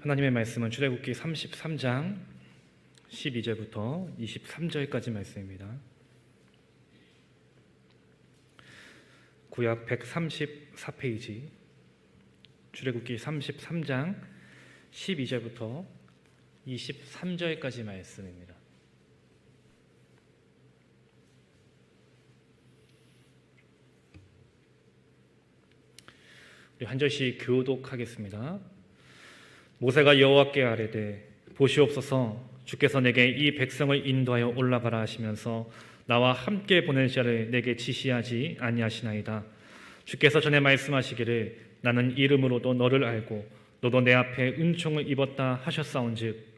하나님의 말씀은 출애굽기 33장 12절부터 23절까지 말씀입니다. 구약 134페이지 출애굽기 33장 12절부터 23절까지 말씀입니다. 우리 한 절씩 교독하겠습니다. 모세가 여호와께 아뢰되 보시옵소서 주께서 내게 이 백성을 인도하여 올라가라 하시면서 나와 함께 보낼 자를 내게 지시하지 아니하시나이다. 주께서 전에 말씀하시기를 나는 이름으로도 너를 알고 너도 내 앞에 은총을 입었다 하셨사온즉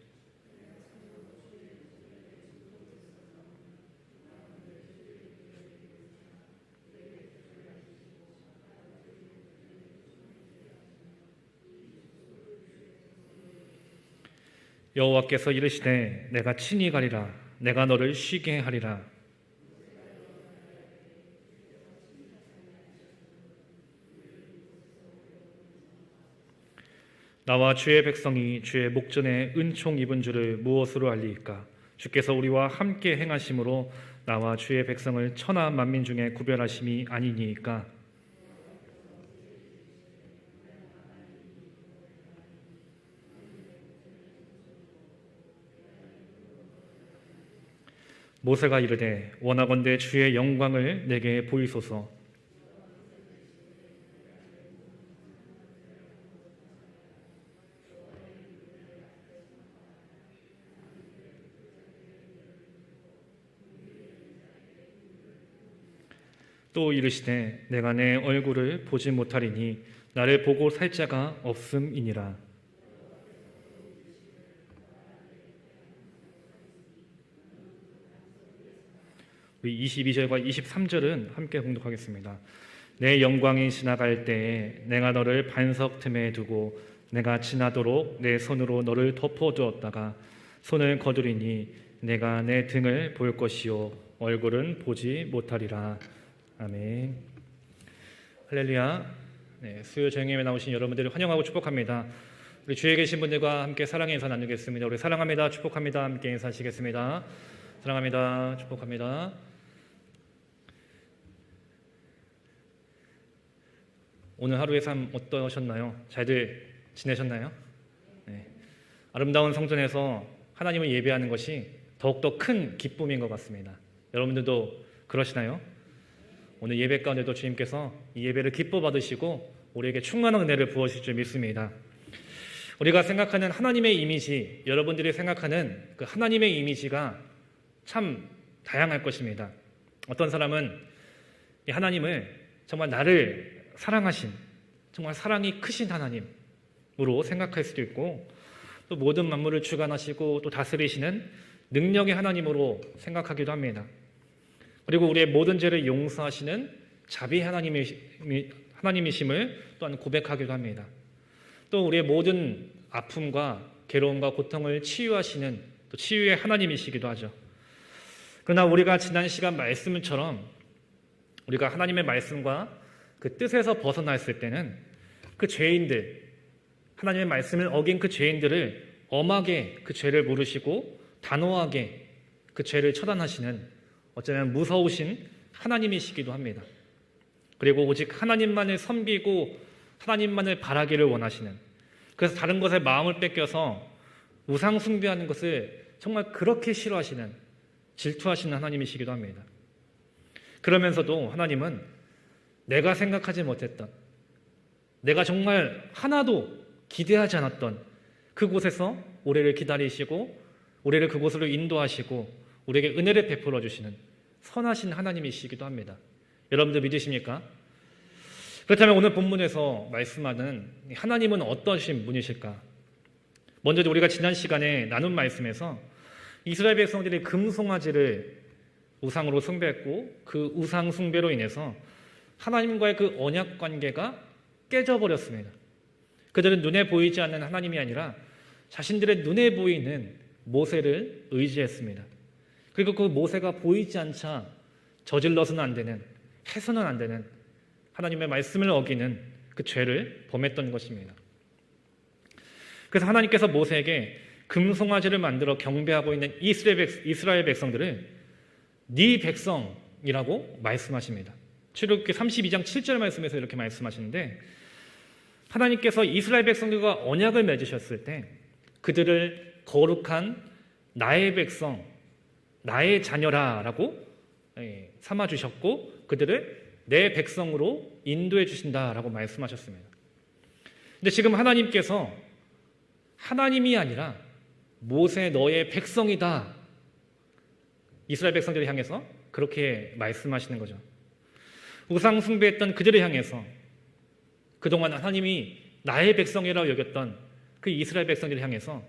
여호와께서 이르시되 내가 친히 가리라 내가 너를 쉬게 하리라. 나와 주의 백성이 주의 목전에 은총 입은 줄을 무엇으로 알리이까? 주께서 우리와 함께 행하심으로 나와 주의 백성을 천하 만민 중에 구별하심이 아니니이까? 모세가 이르되 원하건대 주의 영광을 내게 보이소서. 또 이르시되 내가 내 얼굴을 보지 못하리니 나를 보고 살 자가 없음이니라. 22절과 23절은 함께 봉독하겠습니다. 내 영광이 지나갈 때에 내가 너를 반석 틈에 두고 내가 지나도록 내 손으로 너를 덮어두었다가 손을 거두리니 내가 내 등을 볼 것이요 얼굴은 보지 못하리라. 아멘. 할렐루야. 수요 저녁에 나오신 여러분들을 환영하고 축복합니다. 우리 주위에 계신 분들과 함께 사랑의 인사 나누겠습니다. 우리 사랑합니다. 축복합니다. 함께 인사하시겠습니다. 사랑합니다. 축복합니다. 오늘 하루의 삶 어떠셨나요? 잘들 지내셨나요? 네. 아름다운 성전에서 하나님을 예배하는 것이 더욱더 큰 기쁨인 것 같습니다. 여러분들도 그러시나요? 오늘 예배 가운데도 주님께서 이 예배를 기뻐 받으시고 우리에게 충만한 은혜를 부어주실 줄 믿습니다. 우리가 생각하는 하나님의 이미지, 여러분들이 생각하는 그 하나님의 이미지가 참 다양할 것입니다. 어떤 사람은 이 하나님을 정말 나를 사랑하신, 정말 사랑이 크신 하나님으로 생각할 수도 있고 또 모든 만물을 주관하시고 또 다스리시는 능력의 하나님으로 생각하기도 합니다. 그리고 우리의 모든 죄를 용서하시는 자비 하나님이심을 또한 고백하기도 합니다. 또 우리의 모든 아픔과 괴로움과 고통을 치유하시는 또 치유의 하나님이시기도 하죠. 그러나 우리가 지난 시간 말씀처럼 우리가 하나님의 말씀과 그 뜻에서 벗어났을 때는 그 죄인들, 하나님의 말씀을 어긴 그 죄인들을 엄하게 그 죄를 물으시고 단호하게 그 죄를 처단하시는 어쩌면 무서우신 하나님이시기도 합니다. 그리고 오직 하나님만을 섬기고 하나님만을 바라기를 원하시는, 그래서 다른 것에 마음을 뺏겨서 우상 숭배하는 것을 정말 그렇게 싫어하시는, 질투하시는 하나님이시기도 합니다. 그러면서도 하나님은 내가 생각하지 못했던, 내가 정말 하나도 기대하지 않았던 그곳에서 우리를 기다리시고 우리를 그곳으로 인도하시고 우리에게 은혜를 베풀어 주시는 선하신 하나님이시기도 합니다. 여러분들 믿으십니까? 그렇다면 오늘 본문에서 말씀하는 하나님은 어떠신 분이실까? 먼저 우리가 지난 시간에 나눈 말씀에서 이스라엘 백성들이 금송아지를 우상으로 숭배했고 그 우상 숭배로 인해서 하나님과의 그 언약 관계가 깨져버렸습니다. 그들은 눈에 보이지 않는 하나님이 아니라 자신들의 눈에 보이는 모세를 의지했습니다. 그리고 그 모세가 보이지 않자 저질러서는 안 되는, 해서는 안 되는 하나님의 말씀을 어기는 그 죄를 범했던 것입니다. 그래서 하나님께서 모세에게 금송아지를 만들어 경배하고 있는 이스라엘 백성들을 네 백성이라고 말씀하십니다. 출애굽기 32장 7절 말씀에서 이렇게 말씀하시는데, 하나님께서 이스라엘 백성들과 언약을 맺으셨을 때 그들을 거룩한 나의 백성, 나의 자녀라라고 삼아주셨고 그들을 내 백성으로 인도해 주신다라고 말씀하셨습니다. 근데 지금 하나님께서 하나님이 아니라 모세 너의 백성이다, 이스라엘 백성들을 향해서 그렇게 말씀하시는 거죠. 우상 숭배했던 그들을 향해서 그동안 하나님이 나의 백성이라고 여겼던 그 이스라엘 백성들을 향해서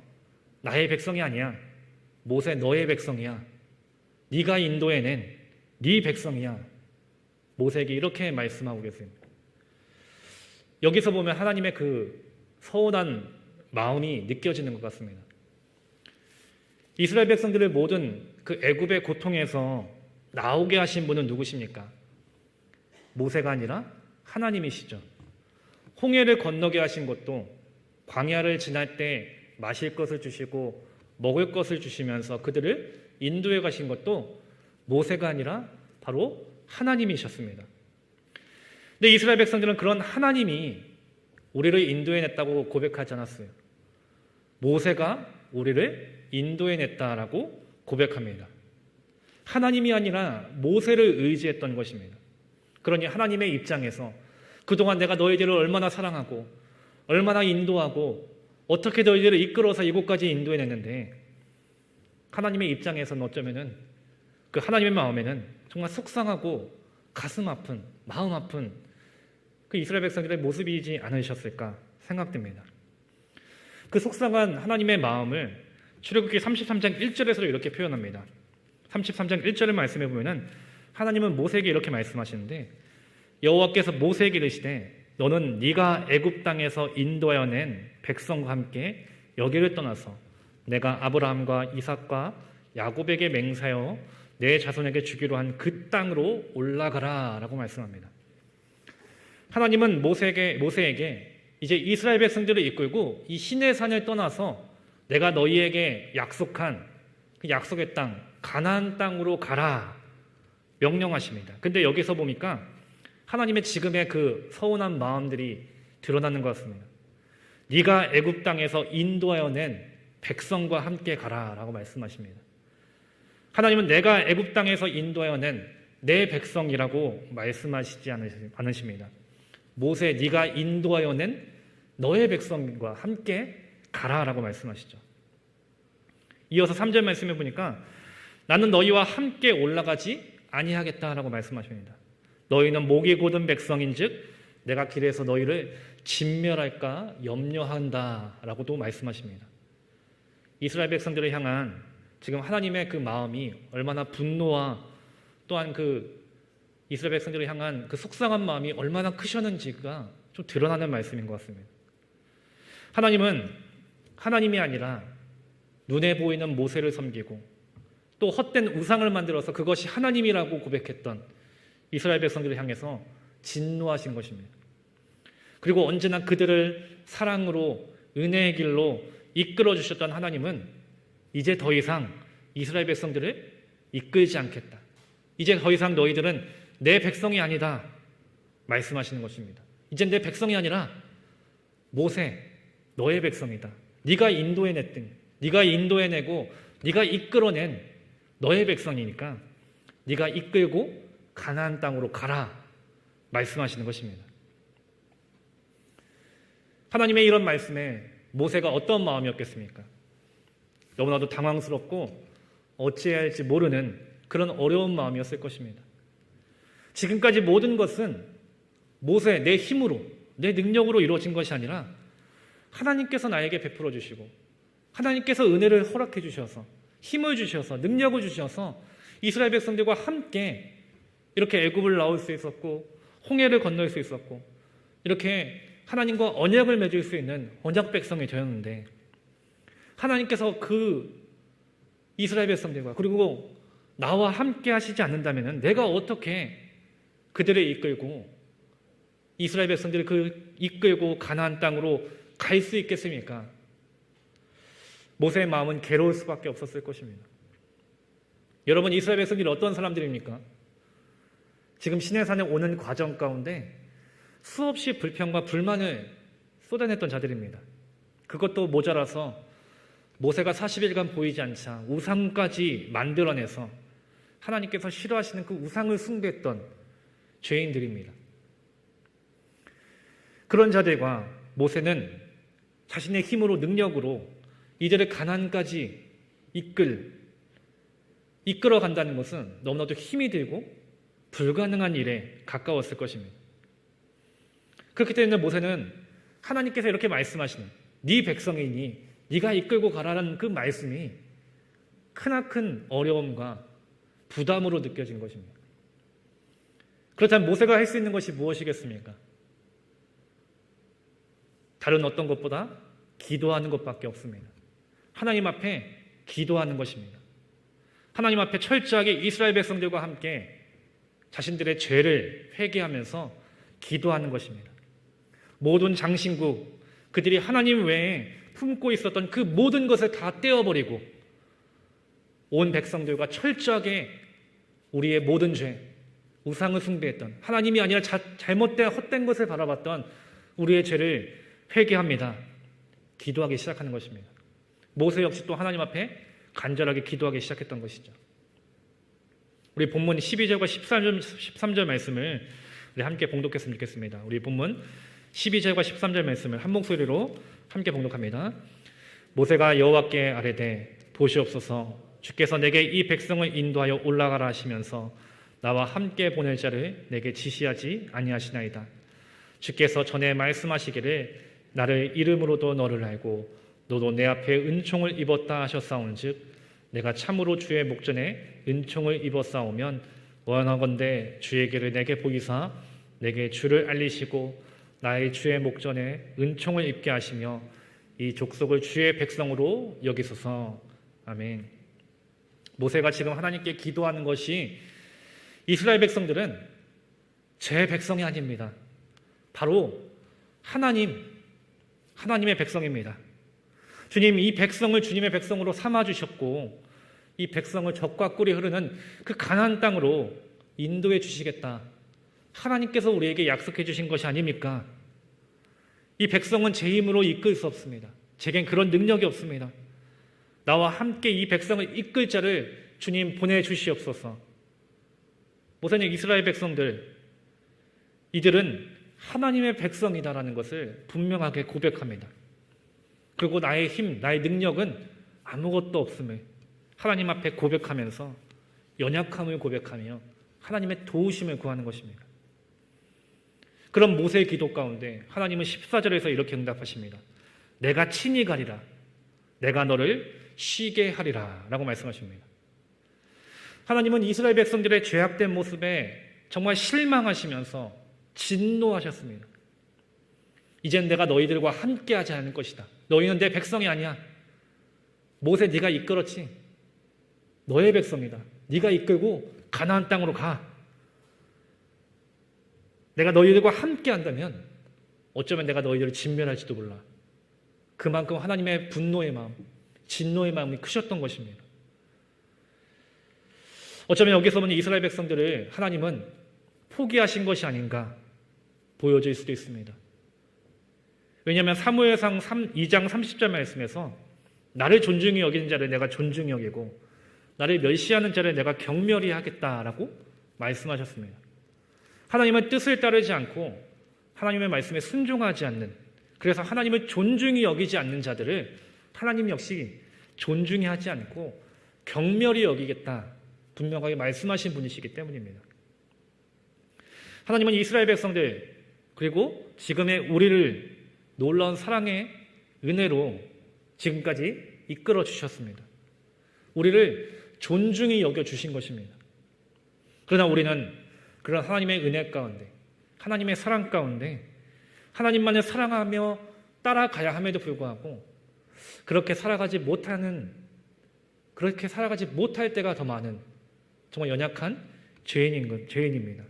나의 백성이 아니야, 모세 너의 백성이야, 네가 인도해낸 네 백성이야, 모세에게 이렇게 말씀하고 계십니다. 여기서 보면 하나님의 그 서운한 마음이 느껴지는 것 같습니다. 이스라엘 백성들을 모든 그 애굽의 고통에서 나오게 하신 분은 누구십니까? 모세가 아니라 하나님이시죠. 홍해를 건너게 하신 것도 광야를 지날 때 마실 것을 주시고 먹을 것을 주시면서 그들을 인도해 가신 것도 모세가 아니라 바로 하나님이셨습니다. 근데 이스라엘 백성들은 그런 하나님이 우리를 인도해냈다고 고백하지 않았어요. 모세가 우리를 인도해냈다라고 고백합니다. 하나님이 아니라 모세를 의지했던 것입니다. 그러니 하나님의 입장에서 그동안 내가 너희들을 얼마나 사랑하고 얼마나 인도하고 어떻게 너희들을 이끌어서 이곳까지 인도해냈는데, 하나님의 입장에서는 어쩌면은 그 하나님의 마음에는 정말 속상하고 가슴 아픈, 마음 아픈 그 이스라엘 백성들의 모습이지 않으셨을까 생각됩니다. 그 속상한 하나님의 마음을 출애굽기 33장 1절에서 이렇게 표현합니다. 33장 1절을 말씀해 보면은 하나님은 모세에게 이렇게 말씀하시는데, 여호와께서 모세에게 이르시되 너는 네가 애굽 땅에서 인도하여 낸 백성과 함께 여기를 떠나서 내가 아브라함과 이삭과 야곱에게 맹세하여 내 자손에게 주기로 한 그 땅으로 올라가라 라고 말씀합니다. 하나님은 모세에게 이제 이스라엘 백성들을 이끌고 이 시내산을 떠나서 내가 너희에게 약속한 그 약속의 땅 가나안 땅으로 가라 명령하십니다. 근데 여기서 보니까 하나님의 지금의 그 서운한 마음들이 드러나는 것 같습니다. 네가 애굽 땅에서 인도하여 낸 백성과 함께 가라라고 말씀하십니다. 하나님은 내가 애굽 땅에서 인도하여 낸 내 백성이라고 말씀하시지 않으십니다. 모세 네가 인도하여 낸 너의 백성과 함께 가라라고 말씀하시죠. 이어서 3절 말씀해 보니까 나는 너희와 함께 올라가지 아니하겠다라고 말씀하십니다. 너희는 목이 곧은 백성인즉 내가 길에서 너희를 진멸할까 염려한다라고도 말씀하십니다. 이스라엘 백성들을 향한 지금 하나님의 그 마음이 얼마나 분노와 또한 그 이스라엘 백성들을 향한 그 속상한 마음이 얼마나 크셨는지가 좀 드러나는 말씀인 것 같습니다. 하나님은 하나님이 아니라 눈에 보이는 모세를 섬기고 또 헛된 우상을 만들어서 그것이 하나님이라고 고백했던 이스라엘 백성들을 향해서 진노하신 것입니다. 그리고 언제나 그들을 사랑으로 은혜의 길로 이끌어 주셨던 하나님은 이제 더 이상 이스라엘 백성들을 이끌지 않겠다. 이제 더 이상 너희들은 내 백성이 아니다 말씀하시는 것입니다. 이제 내 백성이 아니라 모세 너의 백성이다. 네가 인도해내고 네가 이끌어낸 너의 백성이니까 네가 이끌고 가나안 땅으로 가라 말씀하시는 것입니다. 하나님의 이런 말씀에 모세가 어떤 마음이었겠습니까? 너무나도 당황스럽고 어찌해야 할지 모르는 그런 어려운 마음이었을 것입니다. 지금까지 모든 것은 모세 내 힘으로 내 능력으로 이루어진 것이 아니라 하나님께서 나에게 베풀어 주시고 하나님께서 은혜를 허락해 주셔서 힘을 주셔서 능력을 주셔서 이스라엘 백성들과 함께 이렇게 애굽을 나올 수 있었고 홍해를 건널 수 있었고 이렇게 하나님과 언약을 맺을 수 있는 언약 백성이 되었는데, 하나님께서 그 이스라엘 백성들과 그리고 나와 함께 하시지 않는다면 내가 어떻게 그들을 이끌고 이스라엘 백성들을 이끌고 가나안 땅으로 갈 수 있겠습니까? 모세의 마음은 괴로울 수밖에 없었을 것입니다. 여러분, 이스라엘 백성들이 어떤 사람들입니까? 지금 시내산에 오는 과정 가운데 수없이 불평과 불만을 쏟아냈던 자들입니다. 그것도 모자라서 모세가 40일간 보이지 않자 우상까지 만들어내서 하나님께서 싫어하시는 그 우상을 숭배했던 죄인들입니다. 그런 자들과 모세는 자신의 힘으로 능력으로 이들을 가나안까지 이끌어 간다는 것은 너무나도 힘이 들고 불가능한 일에 가까웠을 것입니다. 그렇기 때문에 모세는 하나님께서 이렇게 말씀하시는 네 백성이니 네가 이끌고 가라는 그 말씀이 크나큰 어려움과 부담으로 느껴진 것입니다. 그렇다면 모세가 할 수 있는 것이 무엇이겠습니까? 다른 어떤 것보다 기도하는 것밖에 없습니다. 하나님 앞에 기도하는 것입니다. 하나님 앞에 철저하게 이스라엘 백성들과 함께 자신들의 죄를 회개하면서 기도하는 것입니다. 모든 장신구, 그들이 하나님 외에 품고 있었던 그 모든 것을 다 떼어버리고 온 백성들과 철저하게 우리의 모든 죄, 우상을 숭배했던, 하나님이 아니라 잘못된 헛된 것을 바라봤던 우리의 죄를 회개합니다. 기도하기 시작하는 것입니다. 모세 역시 또 하나님 앞에 간절하게 기도하기 시작했던 것이죠. 우리 본문 12절과 13절 말씀을 우리 함께 봉독했으면 좋겠습니다. 우리 본문 12절과 13절 말씀을 한 목소리로 함께 봉독합니다. 모세가 여호와께 아뢰되 보시옵소서, 주께서 내게 이 백성을 인도하여 올라가라 하시면서 나와 함께 보낼 자를 내게 지시하지 아니하시나이다. 주께서 전에 말씀하시기를 나를 이름으로도 너를 알고 너도 내 앞에 은총을 입었다 하셨사온즉 내가 참으로 주의 목전에 은총을 입었사오면 원하건대 주의 길을 내게 보이사 내게 주를 알리시고 나의 주의 목전에 은총을 입게 하시며 이 족속을 주의 백성으로 여기소서. 아멘. 모세가 지금 하나님께 기도하는 것이 이스라엘 백성들은 제 백성이 아닙니다. 바로 하나님의 백성입니다. 주님, 이 백성을 주님의 백성으로 삼아주셨고 이 백성을 젖과 꿀이 흐르는 그 가나안 땅으로 인도해 주시겠다. 하나님께서 우리에게 약속해 주신 것이 아닙니까? 이 백성은 제 힘으로 이끌 수 없습니다. 제겐 그런 능력이 없습니다. 나와 함께 이 백성을 이끌 자를 주님 보내주시옵소서. 모세는 이스라엘 백성들, 이들은 하나님의 백성이다라는 것을 분명하게 고백합니다. 그리고 나의 힘, 나의 능력은 아무것도 없음을 하나님 앞에 고백하면서 연약함을 고백하며 하나님의 도우심을 구하는 것입니다. 그런 모세의 기도 가운데 하나님은 14절에서 이렇게 응답하십니다. 내가 친히 가리라. 내가 너를 쉬게 하리라 라고 말씀하십니다. 하나님은 이스라엘 백성들의 죄악된 모습에 정말 실망하시면서 진노하셨습니다. 이젠 내가 너희들과 함께하지 않을 것이다. 너희는 내 백성이 아니야. 모세 네가 이끌었지. 너의 백성이다. 네가 이끌고 가나안 땅으로 가. 내가 너희들과 함께한다면 어쩌면 내가 너희들을 진멸할지도 몰라. 그만큼 하나님의 분노의 마음, 진노의 마음이 크셨던 것입니다. 어쩌면 여기서 보는 이스라엘 백성들을 하나님은 포기하신 것이 아닌가 보여질 수도 있습니다. 왜냐하면 사무엘상 2장 30절 말씀에서 나를 존중히 여기는 자를 내가 존중히 여기고 나를 멸시하는 자를 내가 경멸히 하겠다라고 말씀하셨습니다. 하나님의 뜻을 따르지 않고 하나님의 말씀에 순종하지 않는, 그래서 하나님을 존중히 여기지 않는 자들을 하나님 역시 존중히 하지 않고 경멸히 여기겠다 분명하게 말씀하신 분이시기 때문입니다. 하나님은 이스라엘 백성들 그리고 지금의 우리를 놀라운 사랑의 은혜로 지금까지 이끌어 주셨습니다. 우리를 존중히 여겨주신 것입니다. 그러나 우리는 그런 하나님의 은혜 가운데, 하나님의 사랑 가운데 하나님만을 사랑하며 따라가야 함에도 불구하고 그렇게 살아가지 못할 때가 더 많은 정말 연약한 죄인입니다.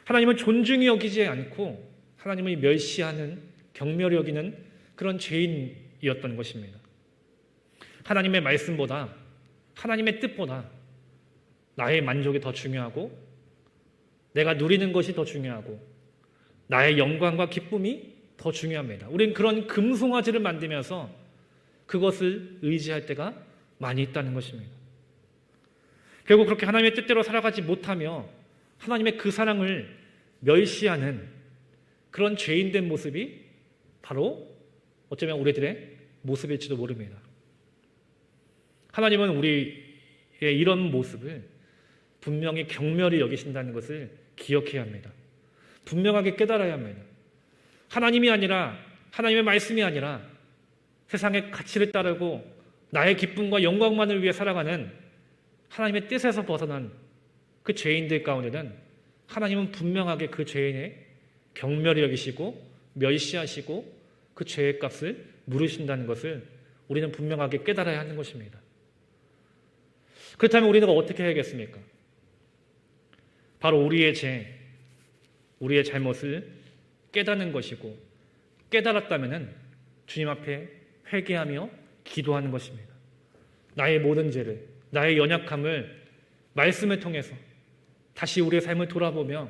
하나님은 존중히 여기지 않고 하나님을 멸시하는, 경멸히 여기는 그런 죄인이었던 것입니다. 하나님의 말씀보다, 하나님의 뜻보다 나의 만족이 더 중요하고 내가 누리는 것이 더 중요하고 나의 영광과 기쁨이 더 중요합니다. 우리는 그런 금송아지를 만들면서 그것을 의지할 때가 많이 있다는 것입니다. 결국 그렇게 하나님의 뜻대로 살아가지 못하며 하나님의 그 사랑을 멸시하는 그런 죄인된 모습이 바로 어쩌면 우리들의 모습일지도 모릅니다. 하나님은 우리의 이런 모습을 분명히 경멸히 여기신다는 것을 기억해야 합니다. 분명하게 깨달아야 합니다. 하나님이 아니라, 하나님의 말씀이 아니라 세상의 가치를 따르고 나의 기쁨과 영광만을 위해 살아가는 하나님의 뜻에서 벗어난 그 죄인들 가운데는 하나님은 분명하게 그 죄인의 경멸히 여기시고 멸시하시고 그 죄의 값을 물으신다는 것을 우리는 분명하게 깨달아야 하는 것입니다. 그렇다면 우리는 어떻게 해야겠습니까? 바로 우리의 죄, 우리의 잘못을 깨닫는 것이고 깨달았다면 주님 앞에 회개하며 기도하는 것입니다. 나의 모든 죄를, 나의 연약함을 말씀을 통해서 다시 우리의 삶을 돌아보며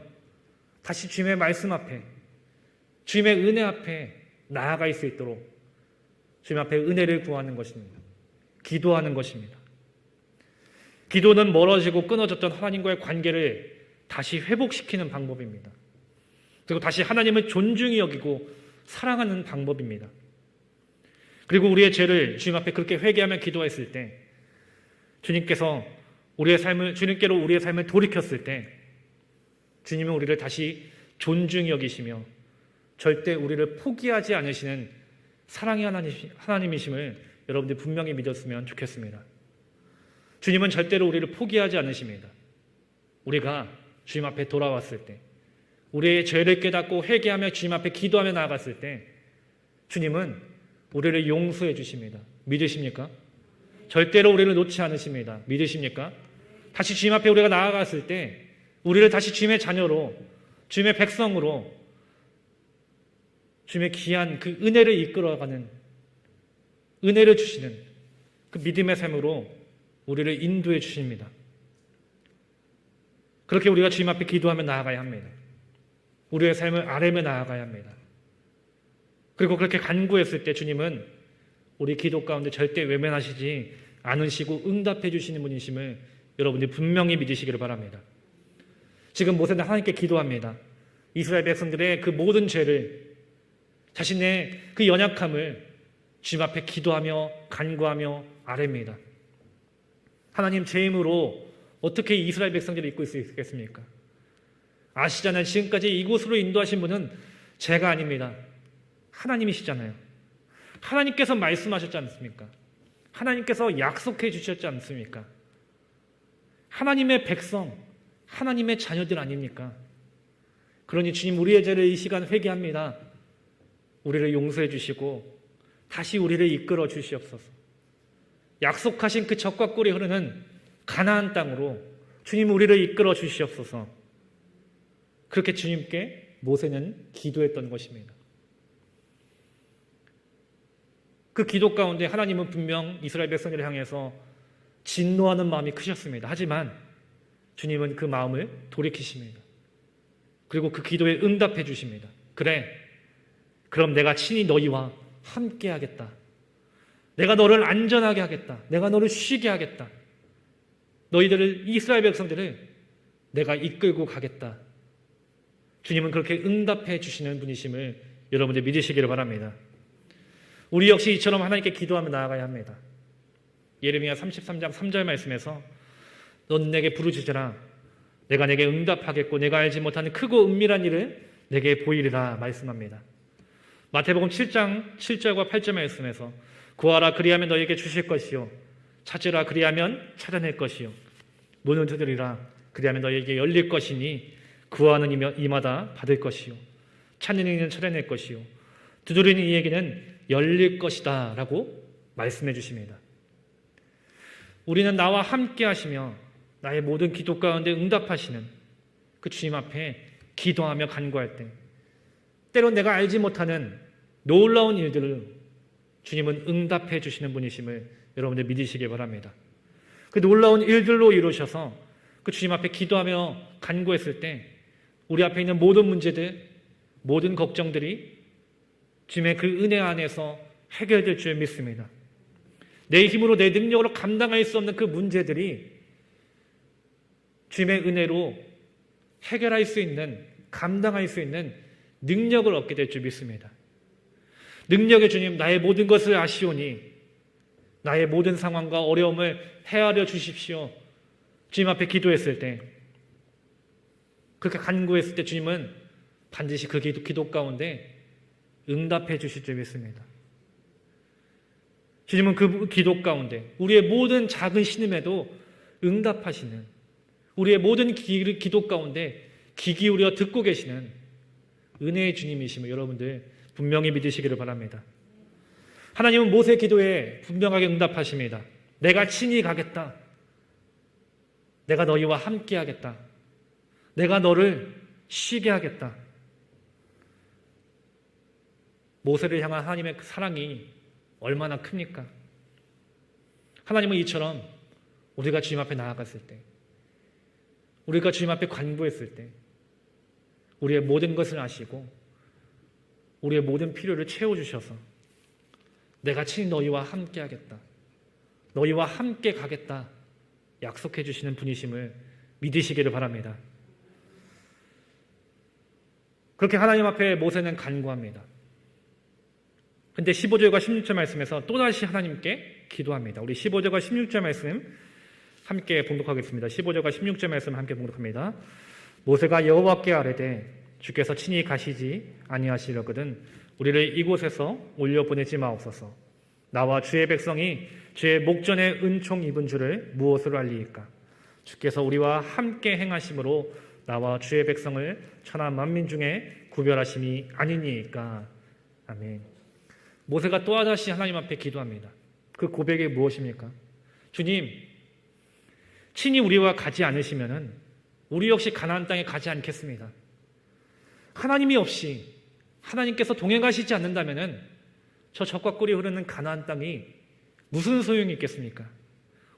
다시 주님의 말씀 앞에, 주님의 은혜 앞에 나아가 있을 수 있도록 주님 앞에 은혜를 구하는 것입니다. 기도하는 것입니다. 기도는 멀어지고 끊어졌던 하나님과의 관계를 다시 회복시키는 방법입니다. 그리고 다시 하나님을 존중히 여기고 사랑하는 방법입니다. 그리고 우리의 죄를 주님 앞에 그렇게 회개하며 기도했을 때 주님께로 우리의 삶을 돌이켰을 때 주님은 우리를 다시 존중히 여기시며 절대 우리를 포기하지 않으시는 사랑의 하나님이심을 여러분들이 분명히 믿었으면 좋겠습니다. 주님은 절대로 우리를 포기하지 않으십니다. 우리가 주님 앞에 돌아왔을 때, 우리의 죄를 깨닫고 회개하며 주님 앞에 기도하며 나아갔을 때 주님은 우리를 용서해 주십니다. 믿으십니까? 절대로 우리를 놓지 않으십니다. 믿으십니까? 다시 주님 앞에 우리가 나아갔을 때 우리를 다시 주님의 자녀로, 주님의 백성으로, 주님의 귀한 그 은혜를 이끌어가는, 은혜를 주시는 그 믿음의 삶으로 우리를 인도해 주십니다. 그렇게 우리가 주님 앞에 기도하며 나아가야 합니다. 우리의 삶을 아뢰며 나아가야 합니다. 그리고 그렇게 간구했을 때 주님은 우리 기도 가운데 절대 외면하시지 않으시고 응답해 주시는 분이심을 여러분들이 분명히 믿으시기를 바랍니다. 지금 모세는 하나님께 기도합니다. 이스라엘 백성들의 그 모든 죄를, 자신의 그 연약함을 주님 앞에 기도하며 간구하며 아뢰입니다. 하나님, 제 힘으로 어떻게 이스라엘 백성들을 이끌 수 있겠습니까? 아시잖아요. 지금까지 이곳으로 인도하신 분은 제가 아닙니다. 하나님이시잖아요. 하나님께서 말씀하셨지 않습니까? 하나님께서 약속해 주셨지 않습니까? 하나님의 백성, 하나님의 자녀들 아닙니까? 그러니 주님, 우리의 죄를 이 시간 회개합니다. 우리를 용서해 주시고 다시 우리를 이끌어 주시옵소서. 약속하신 그 젖과 꿀이 흐르는 가나안 땅으로 주님 우리를 이끌어 주시옵소서. 그렇게 주님께 모세는 기도했던 것입니다. 그 기도 가운데 하나님은 분명 이스라엘 백성들을 향해서 진노하는 마음이 크셨습니다. 하지만 주님은 그 마음을 돌이키십니다. 그리고 그 기도에 응답해 주십니다. 그래, 그럼 내가 친히 너희와 함께 하겠다. 내가 너를 안전하게 하겠다. 내가 너를 쉬게 하겠다. 너희들을, 이스라엘 백성들을 내가 이끌고 가겠다. 주님은 그렇게 응답해 주시는 분이심을 여러분들 믿으시기를 바랍니다. 우리 역시 이처럼 하나님께 기도하며 나아가야 합니다. 예레미야 33장 3절 말씀에서 넌 내게 부르짖으라. 내가 내게 응답하겠고 내가 알지 못하는 크고 은밀한 일을 내게 보이리라 말씀합니다. 마태복음 7장 7절과 8절 말씀에서 구하라 그리하면 너희에게 주실 것이요 찾으라 그리하면 찾아낼 것이요 문을 두드리라 그리하면 너희에게 열릴 것이니 구하는 이마다 받을 것이요 찾는 이는 찾아낼 것이요 두드리는 이에게는 열릴 것이다 라고 말씀해 주십니다. 우리는 나와 함께 하시며 나의 모든 기도 가운데 응답하시는 그 주님 앞에 기도하며 간구할 때 때론 내가 알지 못하는 놀라운 일들을 주님은 응답해 주시는 분이심을 여러분들 믿으시기 바랍니다. 그 놀라운 일들로 이루셔서 그 주님 앞에 기도하며 간구했을 때 우리 앞에 있는 모든 문제들, 모든 걱정들이 주님의 그 은혜 안에서 해결될 줄 믿습니다. 내 힘으로 내 능력으로 감당할 수 없는 그 문제들이 주님의 은혜로 해결할 수 있는, 감당할 수 있는 능력을 얻게 될 줄 믿습니다. 능력의 주님, 나의 모든 것을 아시오니 나의 모든 상황과 어려움을 헤아려 주십시오. 주님 앞에 기도했을 때, 그렇게 간구했을 때 주님은 반드시 그 기도 가운데 응답해 주실 줄 믿습니다. 주님은 그 기도 가운데 우리의 모든 작은 신음에도 응답하시는, 우리의 모든 기도 가운데 귀 기울여 듣고 계시는 은혜의 주님이심을 여러분들 분명히 믿으시기를 바랍니다. 하나님은 모세 기도에 분명하게 응답하십니다. 내가 친히 가겠다. 내가 너희와 함께 하겠다. 내가 너를 쉬게 하겠다. 모세를 향한 하나님의 사랑이 얼마나 큽니까? 하나님은 이처럼 우리가 주님 앞에 나아갔을 때, 우리가 주님 앞에 간구했을 때 우리의 모든 것을 아시고 우리의 모든 필요를 채워주셔서 내가 친히 너희와 함께 하겠다, 너희와 함께 가겠다 약속해 주시는 분이심을 믿으시기를 바랍니다. 그렇게 하나님 앞에 모세는 간구합니다. 근데 15절과 16절 말씀에서 또다시 하나님께 기도합니다. 우리 15절과 16절 말씀 함께 봉독하겠습니다. 15절과 16절 말씀 함께 봉독합니다. 모세가 여호와께 아뢰되 주께서 친히 가시지 아니하시려거든 우리를 이곳에서 올려보내지 마옵소서. 나와 주의 백성이 주의 목전에 은총 입은 줄을 무엇으로 알리이까? 주께서 우리와 함께 행하심으로 나와 주의 백성을 천하 만민 중에 구별하심이 아니니까. 아멘. 모세가 또다시 하나님 앞에 기도합니다. 그 고백이 무엇입니까? 주님, 친히 우리와 가지 않으시면은 우리 역시 가나안 땅에 가지 않겠습니다. 하나님이 없이, 하나님께서 동행하시지 않는다면은 저 적과 꿀이 흐르는 가나안 땅이 무슨 소용이 있겠습니까?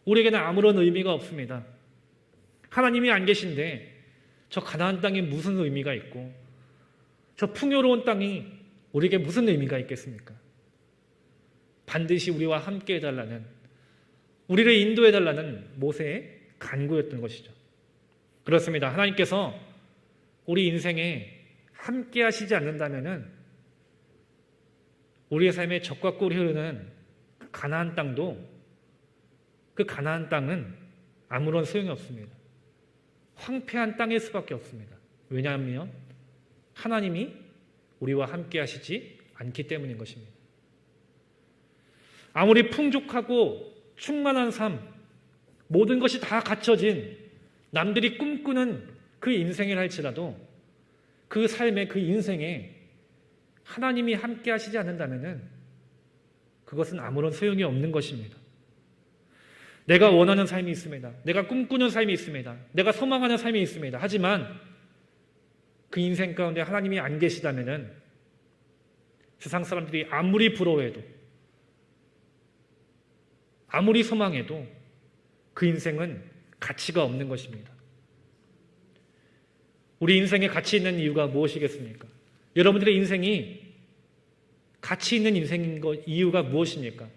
우리에게는 아무런 의미가 없습니다. 하나님이 안 계신데 저 가나안 땅이 무슨 의미가 있고 저 풍요로운 땅이 우리에게 무슨 의미가 있겠습니까? 반드시 우리와 함께 해달라는, 우리를 인도해달라는 모세의 간구였던 것이죠. 그렇습니다. 하나님께서 우리 인생에 함께 하시지 않는다면은 우리의 삶에 적과 꿀이 흐르는 가나안 땅도, 그 가나안 땅은 아무런 소용이 없습니다. 황폐한 땅일 수밖에 없습니다. 왜냐하면 하나님이 우리와 함께 하시지 않기 때문인 것입니다. 아무리 풍족하고 충만한 삶, 모든 것이 다 갖춰진 남들이 꿈꾸는 그 인생을 할지라도 그 삶에, 그 인생에 하나님이 함께 하시지 않는다면 그것은 아무런 소용이 없는 것입니다. 내가 원하는 삶이 있습니다. 내가 꿈꾸는 삶이 있습니다. 내가 소망하는 삶이 있습니다. 하지만 그 인생 가운데 하나님이 안 계시다면 세상 사람들이 아무리 부러워해도 아무리 소망해도 그 인생은 가치가 없는 것입니다. 우리 인생에 가치 있는 이유가 무엇이겠습니까? 여러분들의 인생이 가치 있는 인생인 이유가 무엇입니까?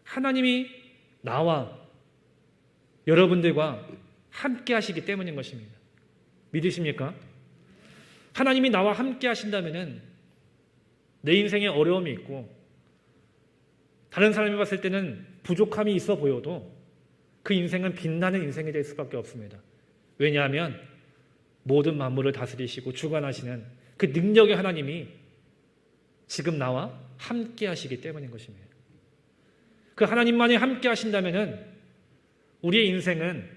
하나님이 나와 여러분들과 함께 하시기 때문인 것입니다. 믿으십니까? 하나님이 나와 함께 하신다면 내 인생에 어려움이 있고 다른 사람이 봤을 때는 부족함이 있어 보여도 그 인생은 빛나는 인생이 될 수밖에 없습니다. 왜냐하면 모든 만물을 다스리시고 주관하시는 그 능력의 하나님이 지금 나와 함께 하시기 때문인 것입니다. 그 하나님만이 함께 하신다면 우리의 인생은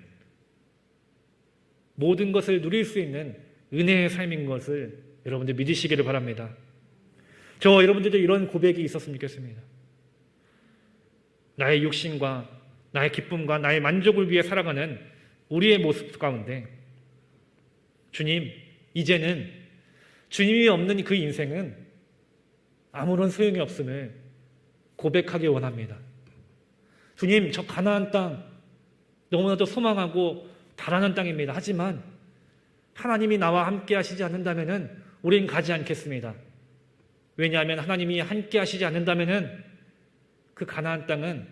모든 것을 누릴 수 있는 은혜의 삶인 것을 여러분들 믿으시기를 바랍니다. 저 여러분들도 이런 고백이 있었으면 좋겠습니다. 나의 육신과 나의 기쁨과 나의 만족을 위해 살아가는 우리의 모습 가운데 주님, 이제는 주님이 없는 그 인생은 아무런 소용이 없음을 고백하기 원합니다. 주님, 저 가나안 땅 너무나도 소망하고 바라는 땅입니다. 하지만 하나님이 나와 함께 하시지 않는다면 우린 가지 않겠습니다. 왜냐하면 하나님이 함께 하시지 않는다면 그 가나안 땅은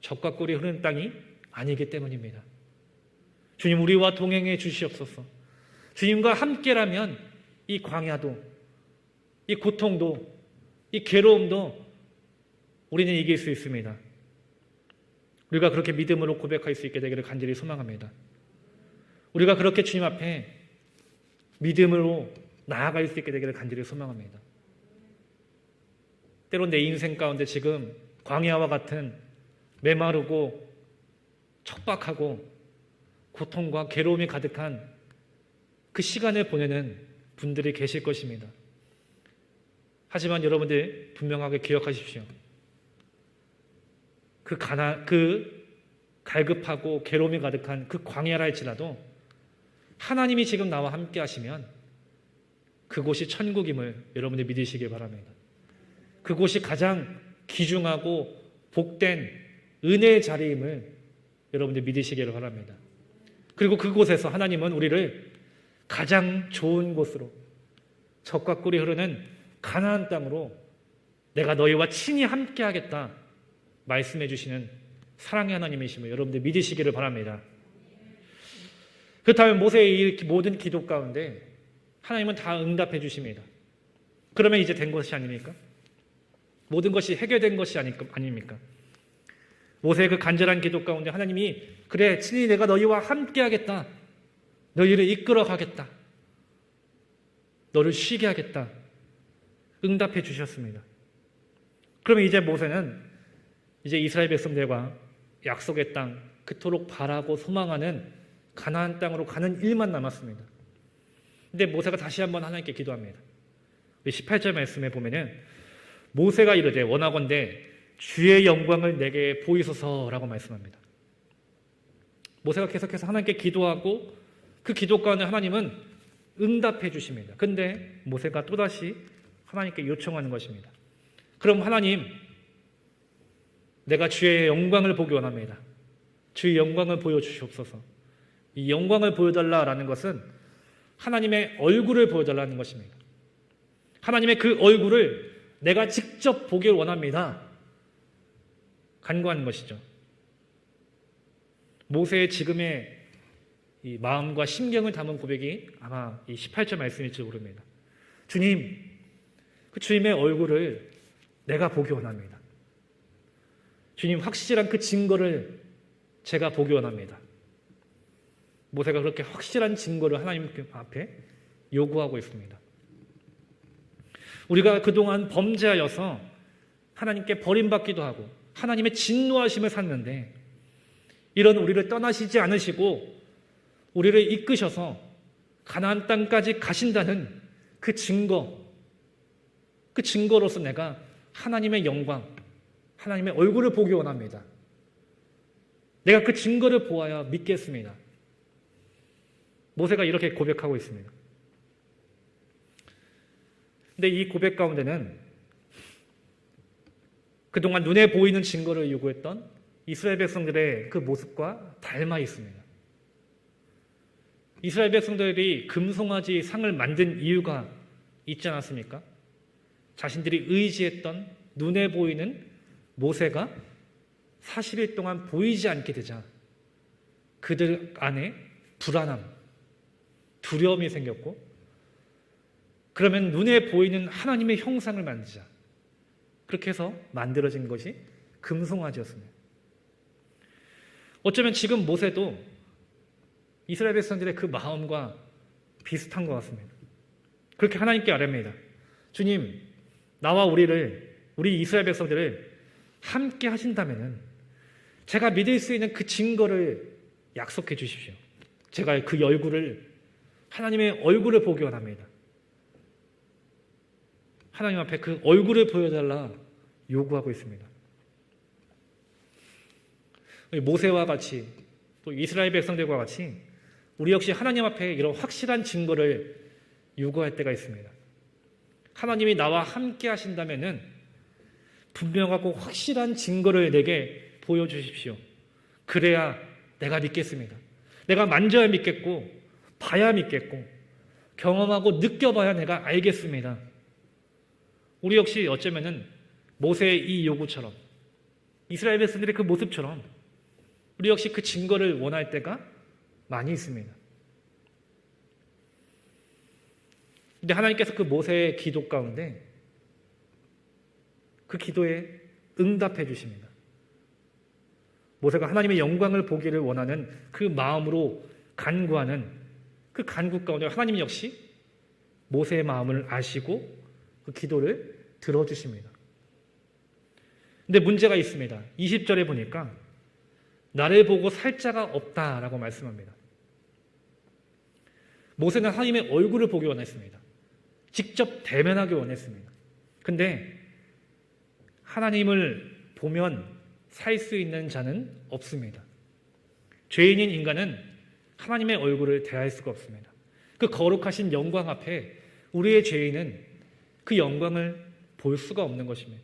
젖과 꿀이 흐르는 땅이 아니기 때문입니다. 주님, 우리와 동행해 주시옵소서. 주님과 함께라면 이 광야도, 이 고통도, 이 괴로움도 우리는 이길 수 있습니다. 우리가 그렇게 믿음으로 고백할 수 있게 되기를 간절히 소망합니다. 우리가 그렇게 주님 앞에 믿음으로 나아갈 수 있게 되기를 간절히 소망합니다. 때론 내 인생 가운데 지금 광야와 같은 메마르고 척박하고 고통과 괴로움이 가득한 그 시간을 보내는 분들이 계실 것입니다. 하지만 여러분들 분명하게 기억하십시오. 그 갈급하고 괴로움이 가득한 그 광야라 할지라도 하나님이 지금 나와 함께 하시면 그곳이 천국임을 여러분들 믿으시길 바랍니다. 그곳이 가장 귀중하고 복된 은혜의 자리임을 여러분들 믿으시기를 바랍니다. 그리고 그곳에서 하나님은 우리를 가장 좋은 곳으로 젖과 꿀이 흐르는 가나안 땅으로 내가 너희와 친히 함께 하겠다 말씀해 주시는 사랑의 하나님이심을 여러분들 믿으시기를 바랍니다. 그렇다면 모세의 이 모든 기도 가운데 하나님은 다 응답해 주십니다. 그러면 이제 된 것이 아닙니까? 모든 것이 해결된 것이 아닙니까? 모세의 그 간절한 기도 가운데 하나님이 그래, 친히 내가 너희와 함께 하겠다. 너희를 이끌어 가겠다. 너를 쉬게 하겠다. 응답해 주셨습니다. 그러면 이제 모세는 이제 이스라엘 백성들과 약속의 땅, 그토록 바라고 소망하는 가나안 땅으로 가는 일만 남았습니다. 근데 모세가 다시 한번 하나님께 기도합니다. 18절 말씀에 보면은 모세가 이르되 원하건대 주의 영광을 내게 보이소서라고 말씀합니다. 모세가 계속해서 하나님께 기도하고 그 기도 가운데 하나님은 응답해 주십니다. 근데 모세가 또다시 하나님께 요청하는 것입니다. 그럼 하나님, 내가 주의 영광을 보기 원합니다. 주의 영광을 보여주시옵소서. 이 영광을 보여달라라는 것은 하나님의 얼굴을 보여달라는 것입니다. 하나님의 그 얼굴을 내가 직접 보길 원합니다. 간구하는 것이죠. 모세의 지금의 이 마음과 심경을 담은 고백이 아마 이 18절 말씀일지 모릅니다. 주님, 그 주님의 얼굴을 내가 보기 원합니다. 주님, 확실한 그 증거를 제가 보기 원합니다. 모세가 그렇게 확실한 증거를 하나님 앞에 요구하고 있습니다. 우리가 그동안 범죄하여서 하나님께 버림받기도 하고 하나님의 진노하심을 샀는데 이런 우리를 떠나시지 않으시고 우리를 이끄셔서 가나안 땅까지 가신다는 그 증거로서 내가 하나님의 영광, 하나님의 얼굴을 보기 원합니다. 내가 그 증거를 보아야 믿겠습니다. 모세가 이렇게 고백하고 있습니다. 근데 이 고백 가운데는 그동안 눈에 보이는 증거를 요구했던 이스라엘 백성들의 그 모습과 닮아 있습니다. 이스라엘 백성들이 금송아지 상을 만든 이유가 있지 않았습니까? 자신들이 의지했던 눈에 보이는 모세가 40일 동안 보이지 않게 되자 그들 안에 불안함, 두려움이 생겼고 그러면 눈에 보이는 하나님의 형상을 만들자. 그렇게 해서 만들어진 것이 금송아지였습니다. 어쩌면 지금 모세도 이스라엘 백성들의 그 마음과 비슷한 것 같습니다. 그렇게 하나님께 아뢰입니다. 주님, 나와 우리 이스라엘 백성들을 함께 하신다면 제가 믿을 수 있는 그 증거를 약속해 주십시오. 제가 그 하나님의 얼굴을 보기 원합니다. 하나님 앞에 그 얼굴을 보여달라 요구하고 있습니다. 모세와 같이 또 이스라엘 백성들과 같이 우리 역시 하나님 앞에 이런 확실한 증거를 요구할 때가 있습니다. 하나님이 나와 함께 하신다면은 분명하고 확실한 증거를 내게 보여주십시오. 그래야 내가 믿겠습니다. 내가 만져야 믿겠고 봐야 믿겠고 경험하고 느껴봐야 내가 알겠습니다. 우리 역시 어쩌면은 모세의 이 요구처럼 이스라엘 백성들의 그 모습처럼 우리 역시 그 증거를 원할 때가 많이 있습니다. 근데 하나님께서 그 모세의 기도 가운데 그 기도에 응답해 주십니다. 모세가 하나님의 영광을 보기를 원하는 그 마음으로 간구하는 그 간구 가운데 하나님 역시 모세의 마음을 아시고 그 기도를 들어주십니다. 근데 문제가 있습니다. 20절에 보니까 나를 보고 살 자가 없다라고 말씀합니다. 모세는 하나님의 얼굴을 보기 원했습니다. 직접 대면하기 원했습니다. 근데 하나님을 보면 살 수 있는 자는 없습니다. 죄인인 인간은 하나님의 얼굴을 대할 수가 없습니다. 그 거룩하신 영광 앞에 우리의 죄인은 그 영광을 볼 수가 없는 것입니다.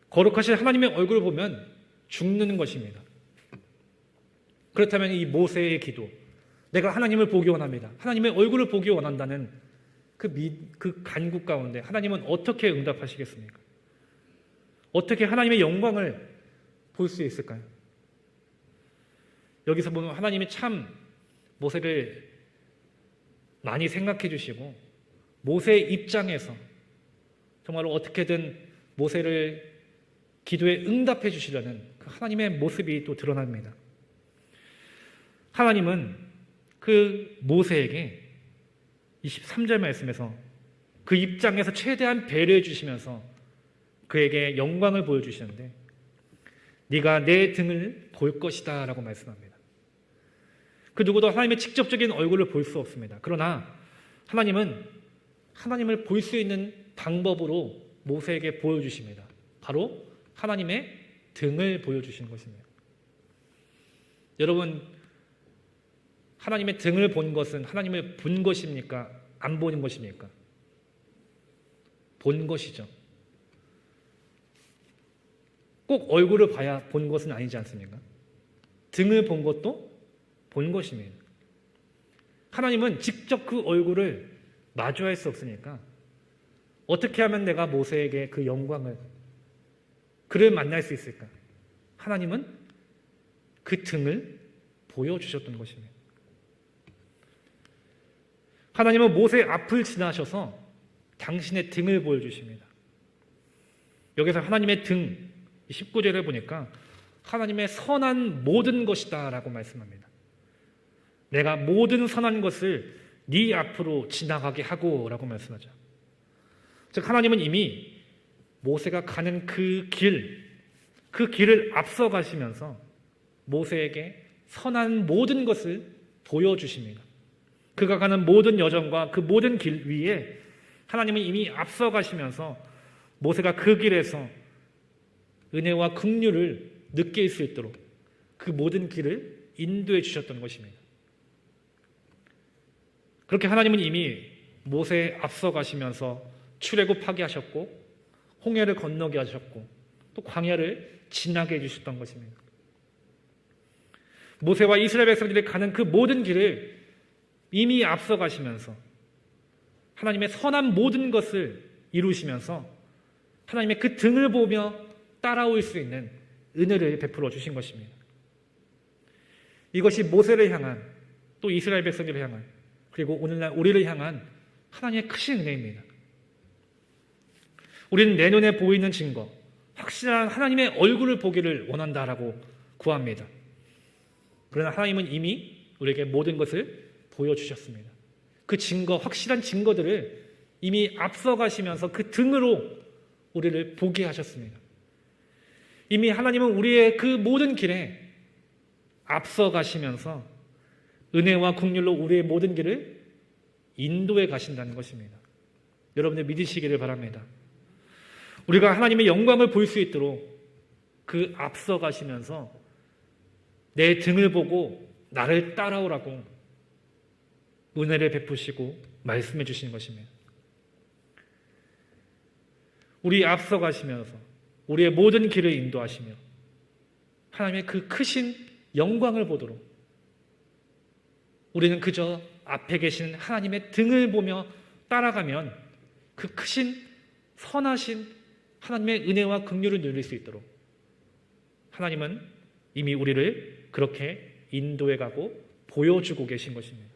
거룩하신 하나님의 얼굴을 보면 죽는 것입니다. 그렇다면 이 모세의 기도, 내가 하나님을 보기 원합니다. 하나님의 얼굴을 보기 원한다는 그 간구 가운데 하나님은 어떻게 응답하시겠습니까? 어떻게 하나님의 영광을 볼 수 있을까요? 여기서 보면 하나님이 참 모세를 많이 생각해 주시고 모세의 입장에서 정말로 어떻게든 모세를 기도에 응답해 주시려는 그 하나님의 모습이 또 드러납니다. 하나님은 그 모세에게 23절 말씀에서 그 입장에서 최대한 배려해 주시면서 그에게 영광을 보여주시는데 네가 내 등을 볼 것이다 라고 말씀합니다. 그 누구도 하나님의 직접적인 얼굴을 볼 수 없습니다. 그러나 하나님은 하나님을 볼 수 있는 방법으로 모세에게 보여주십니다. 바로 하나님의 등을 보여주시는 것입니다. 여러분, 하나님의 등을 본 것은 하나님을 본 것입니까? 안 보는 것입니까? 본 것이죠. 꼭 얼굴을 봐야 본 것은 아니지 않습니까? 등을 본 것도 본 것입니다. 하나님은 직접 그 얼굴을 마주할 수 없으니까 어떻게 하면 내가 모세에게 그 영광을 그를 만날 수 있을까? 하나님은 그 등을 보여주셨던 것입니다. 하나님은 모세의 앞을 지나셔서 당신의 등을 보여주십니다. 여기서 하나님의 등 19절에 보니까 하나님의 선한 모든 것이다 라고 말씀합니다. 내가 모든 선한 것을 네 앞으로 지나가게 하고 라고 말씀하죠. 즉 하나님은 이미 모세가 가는 그 길을 앞서 가시면서 모세에게 선한 모든 것을 보여주십니다. 그가 가는 모든 여정과 그 모든 길 위에 하나님은 이미 앞서 가시면서 모세가 그 길에서 은혜와 긍휼을 느낄 수 있도록 그 모든 길을 인도해 주셨던 것입니다. 그렇게 하나님은 이미 모세에 앞서 가시면서 출애굽하게 하셨고 홍해를 건너게 하셨고 또 광야를 지나게 해주셨던 것입니다. 모세와 이스라엘 백성들이 가는 그 모든 길을 이미 앞서 가시면서 하나님의 선한 모든 것을 이루시면서 하나님의 그 등을 보며 따라올 수 있는 은혜를 베풀어 주신 것입니다. 이것이 모세를 향한 또 이스라엘 백성들을 향한 그리고 오늘날 우리를 향한 하나님의 크신 은혜입니다. 우리는 내 눈에 보이는 증거, 확실한 하나님의 얼굴을 보기를 원한다라고 구합니다. 그러나 하나님은 이미 우리에게 모든 것을 보여주셨습니다. 그 증거, 확실한 증거들을 이미 앞서가시면서 그 등으로 우리를 보게 하셨습니다. 이미 하나님은 우리의 그 모든 길에 앞서가시면서 은혜와 긍휼로 우리의 모든 길을 인도해 가신다는 것입니다. 여러분들 믿으시기를 바랍니다. 우리가 하나님의 영광을 볼 수 있도록 그 앞서 가시면서 내 등을 보고 나를 따라오라고 은혜를 베푸시고 말씀해 주시는 것입니다. 우리 앞서가시면서 우리의 모든 길을 인도하시며 하나님의 그 크신 영광을 보도록 우리는 그저 앞에 계신 하나님의 등을 보며 따라가면 그 크신 선하신 하나님의 은혜와 긍휼을 누릴 수 있도록 하나님은 이미 우리를 그렇게 인도해 가고 보여주고 계신 것입니다.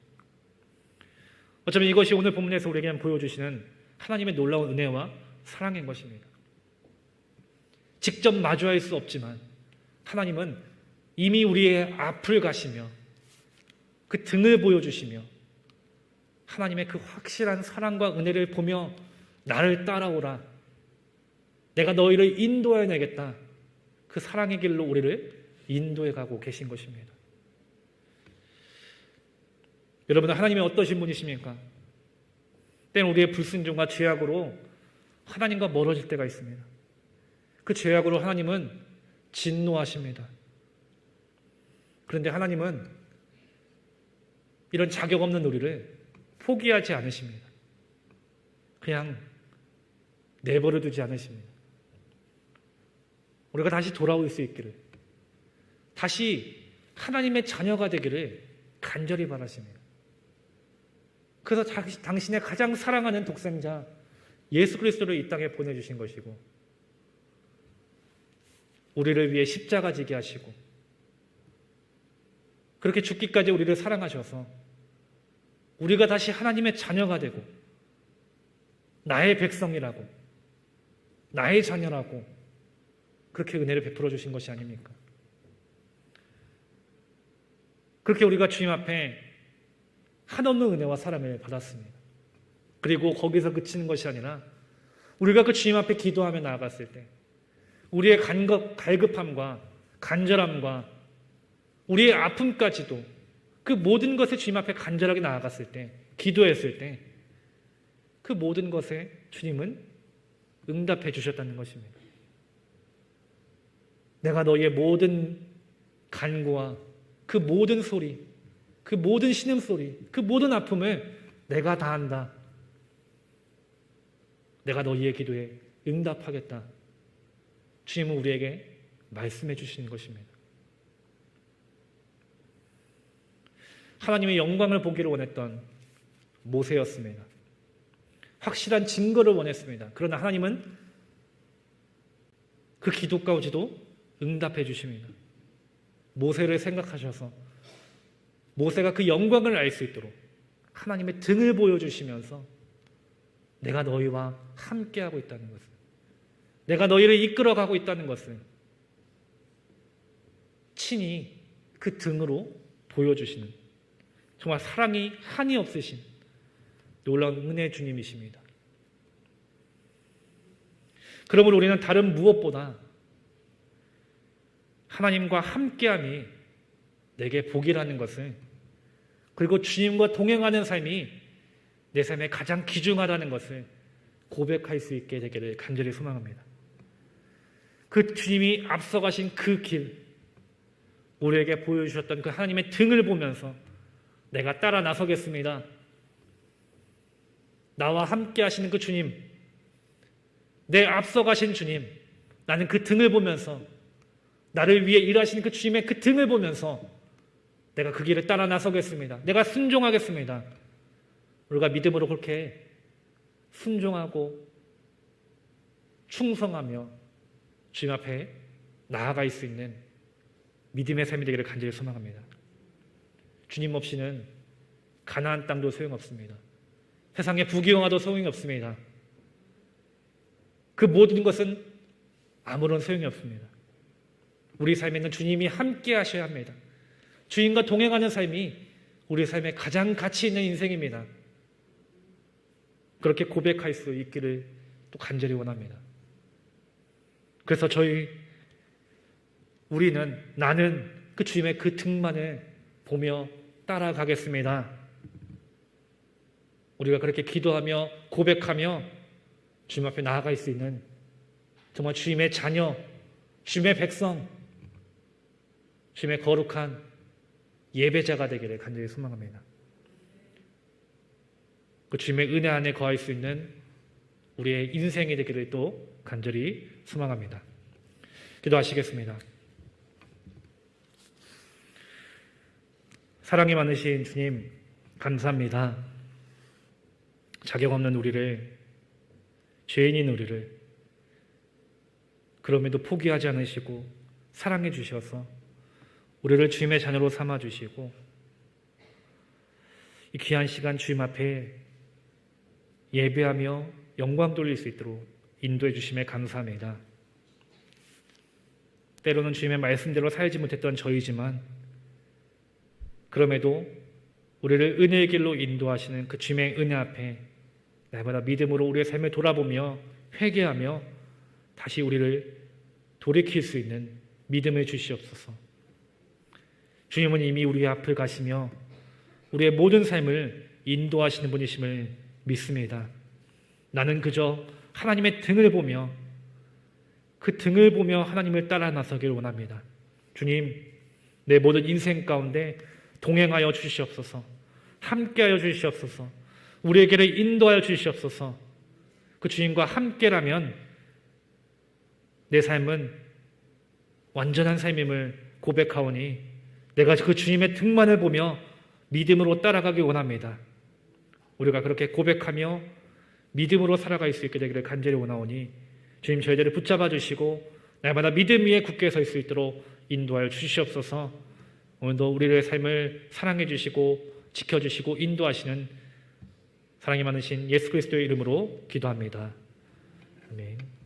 어쩌면 이것이 오늘 본문에서 우리에게 보여주시는 하나님의 놀라운 은혜와 사랑인 것입니다. 직접 마주할 수 없지만 하나님은 이미 우리의 앞을 가시며 그 등을 보여주시며 하나님의 그 확실한 사랑과 은혜를 보며 나를 따라오라, 내가 너희를 인도해내겠다, 그 사랑의 길로 우리를 인도해 가고 계신 것입니다. 여러분, 하나님이 어떠신 분이십니까? 때는 우리의 불순종과 죄악으로 하나님과 멀어질 때가 있습니다. 그 죄악으로 하나님은 진노하십니다. 그런데 하나님은 이런 자격 없는 우리를 포기하지 않으십니다. 그냥 내버려 두지 않으십니다. 우리가 다시 돌아올 수 있기를, 다시 하나님의 자녀가 되기를 간절히 바라십니다. 그래서 당신의 가장 사랑하는 독생자 예수 그리스도를 이 땅에 보내주신 것이고, 우리를 위해 십자가 지게 하시고, 그렇게 죽기까지 우리를 사랑하셔서 우리가 다시 하나님의 자녀가 되고 나의 백성이라고, 나의 자녀라고 그렇게 은혜를 베풀어 주신 것이 아닙니까? 그렇게 우리가 주님 앞에 한없는 은혜와 사랑을 받았습니다. 그리고 거기서 그치는 것이 아니라 우리가 그 주님 앞에 기도하며 나아갔을 때 우리의 갈급함과 간절함과 우리의 아픔까지도 그 모든 것에 주님 앞에 간절하게 나아갔을 때, 기도했을 때 그 모든 것에 주님은 응답해 주셨다는 것입니다. 내가 너희의 모든 간구와 그 모든 소리, 그 모든 신음소리, 그 모든 아픔을 내가 다 한다. 내가 너희의 기도에 응답하겠다. 주님은 우리에게 말씀해 주시는 것입니다. 하나님의 영광을 보기를 원했던 모세였습니다. 확실한 증거를 원했습니다. 그러나 하나님은 그 기도 가운데도 응답해 주십니다. 모세를 생각하셔서 모세가 그 영광을 알 수 있도록 하나님의 등을 보여주시면서 내가 너희와 함께하고 있다는 것을, 내가 너희를 이끌어가고 있다는 것을 친히 그 등으로 보여주시는 정말 사랑이 한이 없으신 놀라운 은혜의 주님이십니다. 그러므로 우리는 다른 무엇보다 하나님과 함께함이 내게 복이라는 것을, 그리고 주님과 동행하는 삶이 내 삶에 가장 귀중하다는 것을 고백할 수 있게 되기를 간절히 소망합니다. 그 주님이 앞서가신 그 길, 우리에게 보여주셨던 그 하나님의 등을 보면서 내가 따라 나서겠습니다. 나와 함께 하시는 그 주님, 내 앞서가신 주님, 나는 그 등을 보면서, 나를 위해 일하시는 그 주님의 그 등을 보면서 내가 그 길을 따라 나서겠습니다. 내가 순종하겠습니다. 우리가 믿음으로 그렇게 순종하고 충성하며 주님 앞에 나아갈 수 있는 믿음의 삶이 되기를 간절히 소망합니다. 주님 없이는 가나안 땅도 소용없습니다. 세상의 부귀영화도 소용이 없습니다. 그 모든 것은 아무런 소용이 없습니다. 우리 삶에는 주님이 함께 하셔야 합니다. 주님과 동행하는 삶이 우리 삶의 가장 가치 있는 인생입니다. 그렇게 고백할 수 있기를 또 간절히 원합니다. 그래서 나는 그 주님의 그 등만을 보며 따라가겠습니다. 우리가 그렇게 기도하며 고백하며 주님 앞에 나아갈 수 있는 정말 주님의 자녀, 주님의 백성, 주님의 거룩한 예배자가 되기를 간절히 소망합니다. 그 주님의 은혜 안에 거할 수 있는 우리의 인생이 되기를 또 간절히 소망합니다. 기도하시겠습니다. 사랑이 많으신 주님, 감사합니다. 자격 없는 우리를, 죄인인 우리를 그럼에도 포기하지 않으시고 사랑해 주셔서 우리를 주님의 자녀로 삼아 주시고 이 귀한 시간 주님 앞에 예배하며 영광 돌릴 수 있도록 인도해 주심에 감사합니다. 때로는 주님의 말씀대로 살지 못했던 저희지만 그럼에도 우리를 은혜의 길로 인도하시는 그 주님의 은혜 앞에 날마다 믿음으로 우리의 삶을 돌아보며 회개하며 다시 우리를 돌이킬 수 있는 믿음을 주시옵소서. 주님은 이미 우리의 앞을 가시며 우리의 모든 삶을 인도하시는 분이심을 믿습니다. 나는 그저 하나님의 등을 보며 그 등을 보며 하나님을 따라 나서길 원합니다. 주님, 내 모든 인생 가운데 동행하여 주시옵소서. 함께하여 주시옵소서. 우리에게를 인도하여 주시옵소서. 그 주님과 함께라면 내 삶은 완전한 삶임을 고백하오니 내가 그 주님의 등만을 보며 믿음으로 따라가기 원합니다. 우리가 그렇게 고백하며 믿음으로 살아갈 수 있게 되기를 간절히 원하오니 주님 저희들을 붙잡아 주시고 날마다 믿음 위에 굳게 설 수 있도록 인도하여 주시옵소서. 오늘도 우리의 삶을 사랑해 주시고 지켜주시고 인도하시는 사랑이 많으신 예수 그리스도의 이름으로 기도합니다. 아멘.